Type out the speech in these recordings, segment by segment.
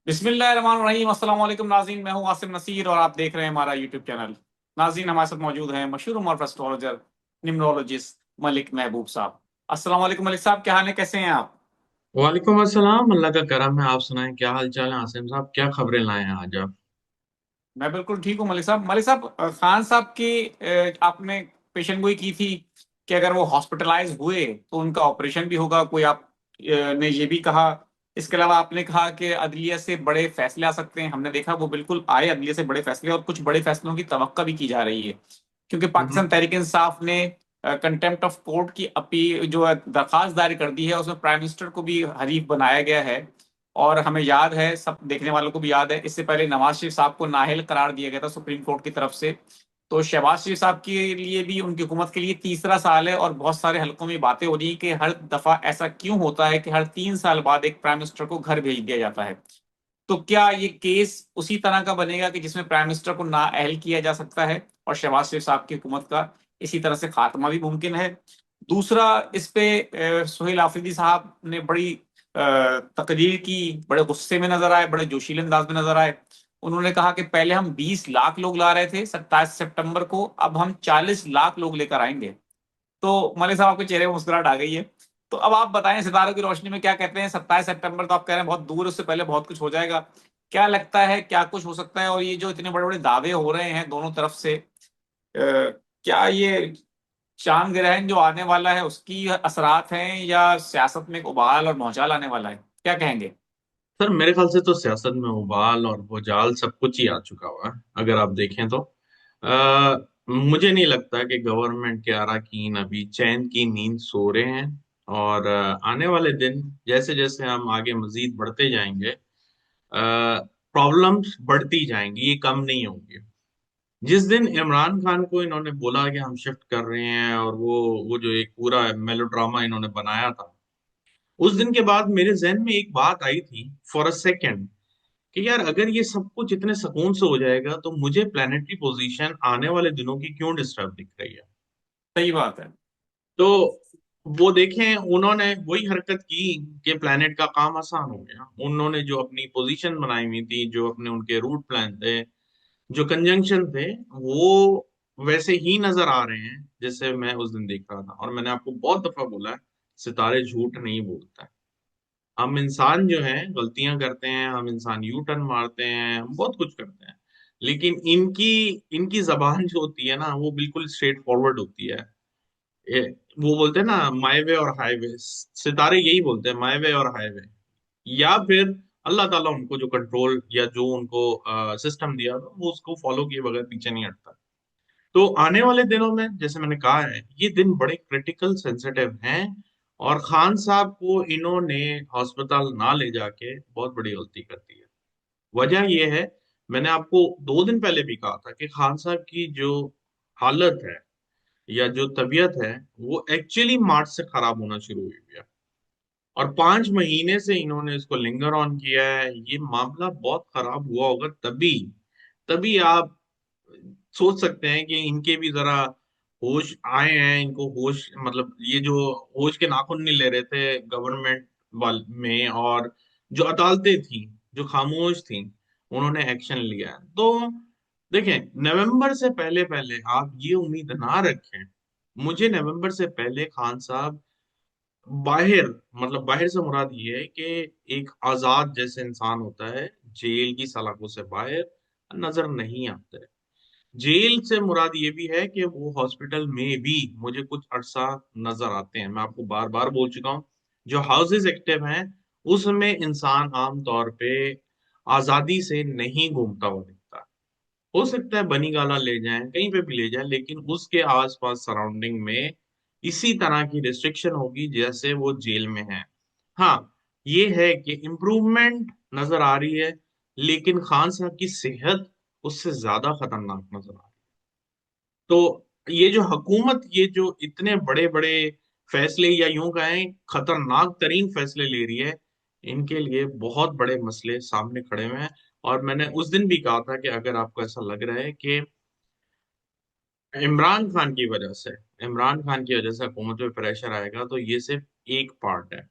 बिस्मिल्लाहिर्रहमानिर्रहीम। अस्सलाम वालेकुम नाज़रीन, मैं हूं आसिम नसीर और आप देख रहे हैं हमारा यूट्यूब चैनल। नाज़रीन, हमारे साथ मौजूद हैं मशहूर उमर एस्ट्रोलॉजर, न्यूमरोलॉजिस्ट मलिक महबूब साहब। अस्सलाम वालेकुम मलिक साहब, क्या हाल है, कैसे हैं आप? वालेकुम अस्सलाम। अल्लाह का करम है। आप सुनाएं, क्या हाल चाल है? आसिम साहब, क्या खबरें लाए हैं आज आप? मैं बिल्कुल ठीक हूँ मलिक साहब। खान साहब की आपने पेशेंट गोई की थी कि अगर वो हॉस्पिटलाइज हुए तो उनका ऑपरेशन भी होगा, कोई आप ने ये भी कहा। इसके अलावा आपने कहा कि अदलिया से बड़े फैसले आ सकते हैं। हमने देखा वो बिल्कुल आए अदलिया से बड़े फैसले, और कुछ बड़े फैसलों की तवक्का भी की जा रही है, क्योंकि पाकिस्तान हम्म। तहरीक इंसाफ ने कंटेम्प्ट ऑफ कोर्ट की अपील जो है दरखास्त दायर कर दी है, उसमें प्राइम मिनिस्टर को भी हरीफ बनाया गया है। और हमें याद है, सब देखने वालों को भी याद है, इससे पहले नवाज शरीफ साहब को नाअहल करार दिया गया था सुप्रीम कोर्ट की तरफ से। तो शहबाज शरीफ साहब के लिए भी, उनकी हुकूमत के लिए तीसरा साल है, और बहुत सारे हलकों में बातें हो रही हैं कि हर दफा ऐसा क्यों होता है कि हर 3 साल बाद एक प्राइम मिनिस्टर को घर भेज दिया जाता है। तो क्या ये केस उसी तरह का बनेगा कि जिसमें प्राइम मिनिस्टर को नाअहल किया जा सकता है और शहबाज शरीफ साहब की हुकूमत का इसी तरह से खात्मा भी मुमकिन है? दूसरा, इस पे सुहेल आफरीदी साहब ने बड़ी तकरीर की, बड़े गुस्से में नजर आए, बड़े जोशीले अंदाज में नजर आए। उन्होंने कहा कि पहले हम 20 लाख लोग ला रहे थे 27 सितंबर को, अब हम 40 लाख लोग लेकर आएंगे। तो मलिक साहब, आपके चेहरे में मुस्कुराहट आ गई है। तो अब आप बताएं, सितारों की रोशनी में क्या कहते हैं? 27 सितंबर तो आप कह रहे हैं बहुत दूर है, उससे पहले बहुत कुछ हो जाएगा। क्या लगता है, क्या कुछ हो सकता है? और ये जो इतने बड़े बड़े दावे हो रहे हैं दोनों तरफ से, क्या ये चांद ग्रहण जो आने वाला है उसकी असरात हैं, या सियासत में एक उबाल और भौचाल आने वाला है? क्या कहेंगे? सर, मेरे ख्याल से तो सियासत में उबाल और भुजाल सब कुछ ही आ चुका हुआ है। अगर आप देखें तो मुझे नहीं लगता कि गवर्नमेंट के अराकीन अभी चैन की नींद सो रहे हैं। और आने वाले दिन जैसे जैसे हम आगे मजीद बढ़ते जाएंगे, प्रॉब्लम्स बढ़ती जाएंगी, ये कम नहीं होंगी। जिस दिन इमरान खान को इन्होंने बोला कि हम शिफ्ट कर रहे हैं, और वो जो एक पूरा मेलोड्रामा इन्होंने बनाया था, उस दिन के बाद मेरे जहन में एक बात आई थी फॉर अ सेकेंड कि यार, अगर ये सब कुछ इतने सुकून से हो जाएगा तो मुझे प्लानिटरी पोजीशन आने वाले दिनों की क्यों डिस्टर्ब दिख रही है? सही बात है। तो वो देखें, उन्होंने वही हरकत की कि प्लानिट का काम आसान हो गया। उन्होंने जो अपनी पोजीशन बनाई हुई थी, जो अपने उनके रूट प्लान थे, जो कंजंक्शन थे, वो वैसे ही नजर आ रहे हैं जैसे मैं उस दिन देख रहा था। और मैंने आपको बहुत दफा बोला है, सितारे झूठ नहीं बोलता है। हम इंसान जो हैं गलतियां करते हैं, हम इंसान यू टर्न मारते हैं, हम बहुत कुछ करते हैं, लेकिन इनकी इनकी जबान जो होती है ना, वो बिल्कुल स्ट्रेट फॉरवर्ड होती है। ये, वो बोलते हैं ना, माई वे और हाईवे। सितारे यही बोलते हैं, माई वे और हाईवे। या फिर अल्लाह ताला उनको जो कंट्रोल या जो उनको सिस्टम दिया था, वो उसको फॉलो किए बगैर पीछे नहीं हटता। तो आने वाले दिनों में, जैसे मैंने कहा है, ये दिन बड़े क्रिटिकल सेंसिटिव हैं। और खान साहब को इन्होंने अस्पताल ना ले जाके बहुत बड़ी गलती कर दी है। वजह यह है, मैंने आपको 2 दिन पहले भी कहा था कि खान साहब की जो हालत है या जो तबीयत है, वो एक्चुअली मार्च से खराब होना शुरू हुई है। और 5 महीने से इन्होंने इसको लिंगर ऑन किया है। ये मामला बहुत खराब हुआ होगा तभी तभी आप सोच सकते हैं कि इनके भी जरा होश आए हैं। इनको होश, मतलब ये जो होश के नाखून नहीं ले रहे थे गवर्नमेंट वाल में, और जो अदालतें थी जो खामोश थी, उन्होंने एक्शन लिया है। तो देखें, नवंबर से पहले पहले आप ये उम्मीद ना रखें। मुझे नवंबर से पहले खान साहब बाहर, मतलब बाहर से मुराद ये है कि एक आजाद जैसे इंसान होता है, जेल की सलाखों से बाहर नजर नहीं आता है। जेल से मुराद ये भी है कि वो हॉस्पिटल में भी मुझे कुछ अरसा नजर आते हैं। मैं आपको बार बार बोल चुका हूँ, जो हाउसेज एक्टिव हैं उसमें इंसान आम तौर पे आजादी से नहीं घूमता हुआ दिखता। हो सकता है बनी गाला ले जाएं, कहीं पे भी ले जाएं, लेकिन उसके आसपास सराउंडिंग में इसी तरह की रिस्ट्रिक्शन होगी जैसे वो जेल में है। हाँ, ये है कि इम्प्रूवमेंट नजर आ रही है, लेकिन खान साहब की सेहत उससे ज्यादा खतरनाक नजर आ रही है। तो ये जो हुकूमत, ये जो इतने बड़े बड़े फैसले, या यूं कहें खतरनाक तरीन फैसले ले रही है, इनके लिए बहुत बड़े मसले सामने खड़े हुए हैं। और मैंने उस दिन भी कहा था कि अगर आपको ऐसा लग रहा है कि इमरान खान की वजह से इमरान खान की वजह से हुकूमत पे प्रेशर आएगा, तो ये सिर्फ एक पार्ट है।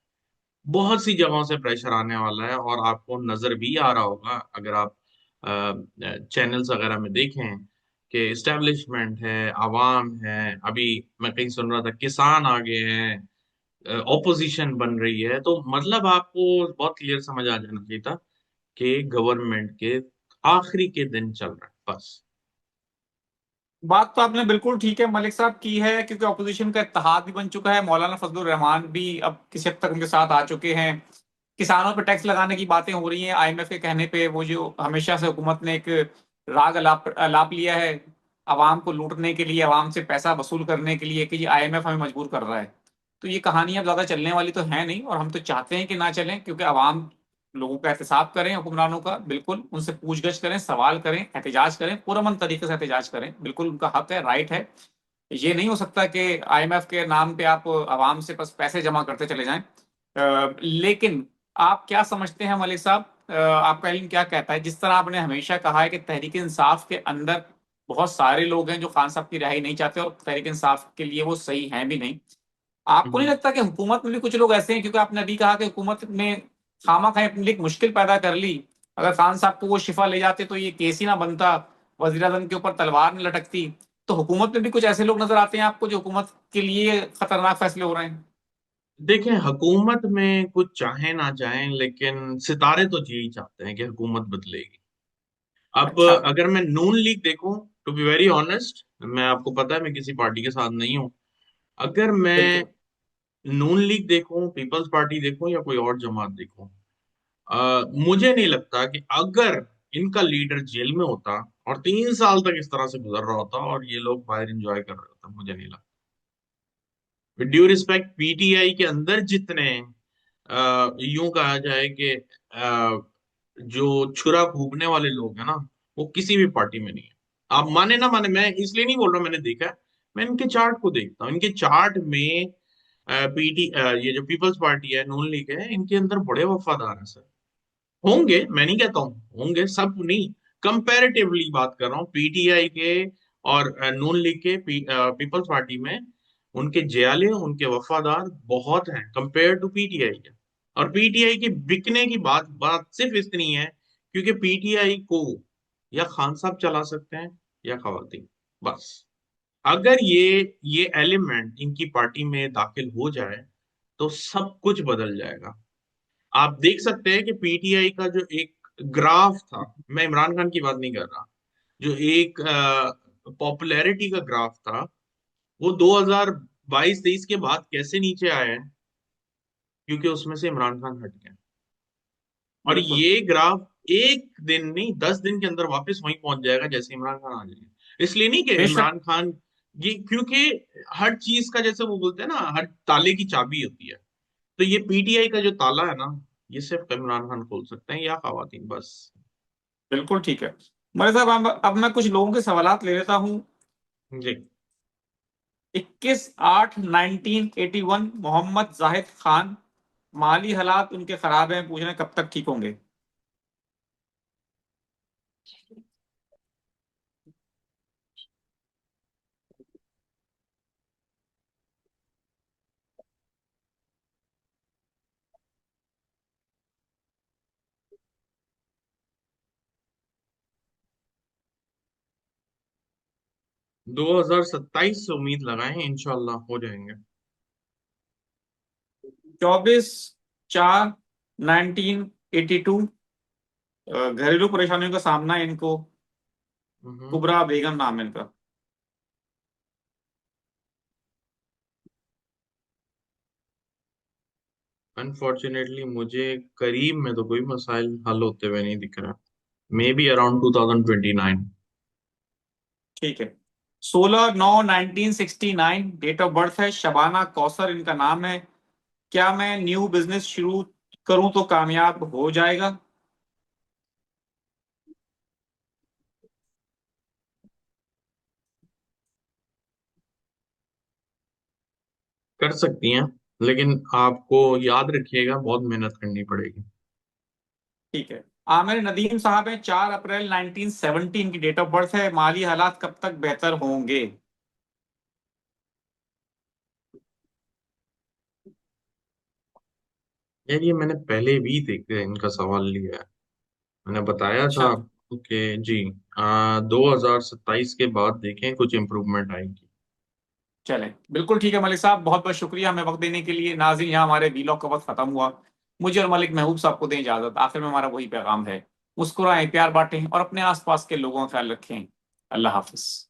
बहुत सी जगहों से प्रेशर आने वाला है, और आपको नजर भी आ रहा होगा अगर आप चैनल्स वगैरह में देखें कि इस्टेब्लिशमेंट है, आवाम है। अभी मैं कहीं सुन रहा था किसान आ गए हैं, ऑपोजिशन बन रही है। तो मतलब आपको बहुत क्लियर समझ आ जाना चाहिए था कि गवर्नमेंट के आखिरी के दिन चल रहा है बस। बात तो आपने बिल्कुल ठीक है मलिक साहब की है, क्योंकि ऑपोजिशन का इत्तेहाद भी बन चुका है, मौलाना फजलुर रहमान भी अब किसी हद तक उनके साथ आ चुके हैं। किसानों पर टैक्स लगाने की बातें हो रही हैं आईएमएफ के कहने पे, वो जो हमेशा से हुकूमत ने एक राग अलाप अलाप लिया है आवाम को लूटने के लिए, आवाम से पैसा वसूल करने के लिए, कि ये आईएमएफ हमें मजबूर कर रहा है। तो ये कहानी अब ज्यादा चलने वाली तो है नहीं, और हम तो चाहते हैं कि ना चलें, क्योंकि आवाम लोगों का एहतसाब करें हुक्मरानों का, बिल्कुल उनसे पूछगछ करें, सवाल करें, एहतजाज करें, पुरअमन तरीके से एहतजाज करें, बिल्कुल उनका हक है, राइट है। ये नहीं हो सकता कि आईएमएफ के नाम पे आप आवाम से बस पैसे जमा करते चले जाएं। लेकिन आप क्या समझते हैं मलिक साहब, आपका इल्म क्या कहता है, जिस तरह आपने हमेशा कहा है कि तहरीक इंसाफ के अंदर बहुत सारे लोग हैं जो खान साहब की रिहाई नहीं चाहते, और तहरीक इंसाफ के लिए वो सही हैं भी नहीं। आपको नहीं हम्म। लगता कि हुकूमत में भी कुछ लोग ऐसे हैं, क्योंकि आपने अभी कहा कि हुकूमत ने खामा खाए अपने लिए एक मुश्किल पैदा कर ली, अगर खान साहब को वो शिफा ले जाते तो ये केस ही ना बनता, वजीर आजम के ऊपर तलवार न लटकती। तो हुकूमत में भी कुछ ऐसे लोग नजर आते हैं आपको जो हुकूमत के लिए खतरनाक फैसले हो रहे हैं? देखें, हुकूमत में कुछ चाहे ना चाहें, लेकिन सितारे तो यही चाहते हैं कि हुकूमत बदलेगी। अब अच्छा। अगर मैं नून लीग देखूं, टू बी वेरी ऑनेस्ट, मैं आपको पता है मैं किसी पार्टी के साथ नहीं हूं। अगर मैं बिल्कुल। नून लीग देखूं, पीपल्स पार्टी देखूं, या कोई और जमात देखूं, मुझे नहीं लगता कि अगर इनका लीडर जेल में होता और 3 साल तक इस तरह से गुजर रहा होता और ये लोग बाहर एंजॉय कर रहे होते, मुझे नहीं लगता। विद ड्यू रिस्पेक्ट, पीटीआई के अंदर जितने यूं कहा जाए कि जो छुरा फूकने वाले लोग हैं ना, वो किसी भी पार्टी में नहीं है। आप माने ना माने, मैं इसलिए नहीं बोल रहा, मैंने देखा है। मैं इनके चार्ट को देखता हूँ, इनके चार्ट में ये जो पीपल्स पार्टी है, नून लीग है, इनके अंदर बड़े वफादार हैं सर। होंगे, मैं नहीं कहता हूँ होंगे, सब नहीं। कंपैरेटिवली बात कर रहा हूँ पीटीआई के और नून लीग के, पीपल्स पार्टी में उनके जयाले, उनके वफादार बहुत हैं कंपेयर टू पीटीआई के। और पीटीआई के बिकने की बात बात सिर्फ इतनी है क्योंकि पीटीआई को या खान साहब चला सकते हैं या खवातीन, बस। अगर ये एलिमेंट इनकी पार्टी में दाखिल हो जाए तो सब कुछ बदल जाएगा। आप देख सकते हैं कि पीटीआई का जो एक ग्राफ था, मैं इमरान खान की बात नहीं कर रहा, जो एक पॉपुलैरिटी का ग्राफ था, वो 2022-23 के बाद कैसे नीचे आया है, क्योंकि उसमें से इमरान खान हट गया। और बिल्कुल। ये ग्राफ एक दिन नहीं, 10 दिन के अंदर वापस वहीं पहुंच जाएगा जैसे इमरान खान आ जाएंगे। इसलिए नहीं कि बेशक। इमरान खान, ये क्योंकि हर चीज का, जैसे वो बोलते हैं ना, हर ताले की चाबी होती है। तो ये पीटीआई का जो ताला है ना, ये सिर्फ इमरान खान खोल सकते हैं या खवातीन, बस। बिल्कुल ठीक है। मेरे साहब अब मैं कुछ लोगों के सवालात ले लेता हूँ। जी। 21/8/1981 मोहम्मद जाहिद खान, माली हालात उनके खराब हैं, पूछ रहे हैं कब तक ठीक होंगे? 2027 से उम्मीद लगाएं, इंशाल्लाह हो जाएंगे। 24/4/1982, घरेलू परेशानियों का सामना है इनको, हम्म। कुबरा बेगम नाम है इनका। अनफॉर्चुनेटली मुझे करीब में तो कोई मसाइल हल होते हुए नहीं दिख रहा। May be around 2029। ठीक है। 16/9/1969 डेट ऑफ बर्थ है, शबाना कौसर इनका नाम है। क्या मैं न्यू बिजनेस शुरू करूं तो कामयाब हो जाएगा? कर सकती हैं, लेकिन आपको याद रखिएगा बहुत मेहनत करनी पड़ेगी। ठीक है। आमिर नदीम साहब हैं, 4 अप्रैल 1970 की डेट ऑफ बर्थ है, माली हालात कब तक बेहतर होंगे? यार ये मैंने पहले भी देख इनका सवाल लिया है। मैंने बताया था अच्छा, आपको कि जी 2027 के बाद देखें कुछ इम्प्रूवमेंट आएगी। चले बिल्कुल ठीक है मलिक साहब, बहुत बहुत शुक्रिया हमें वक्त देने के लिए। नाज़रीन, यहाँ हमारे वीलॉग का वक्त खत्म हुआ। मुझे और मलिक महबूब साहब को दें इजाजत। आखिर में हमारा वही पैगाम है, मुस्कुराएं, प्यार बांटें और अपने आसपास के लोगों का ख्याल रखें। अल्लाह हाफिज।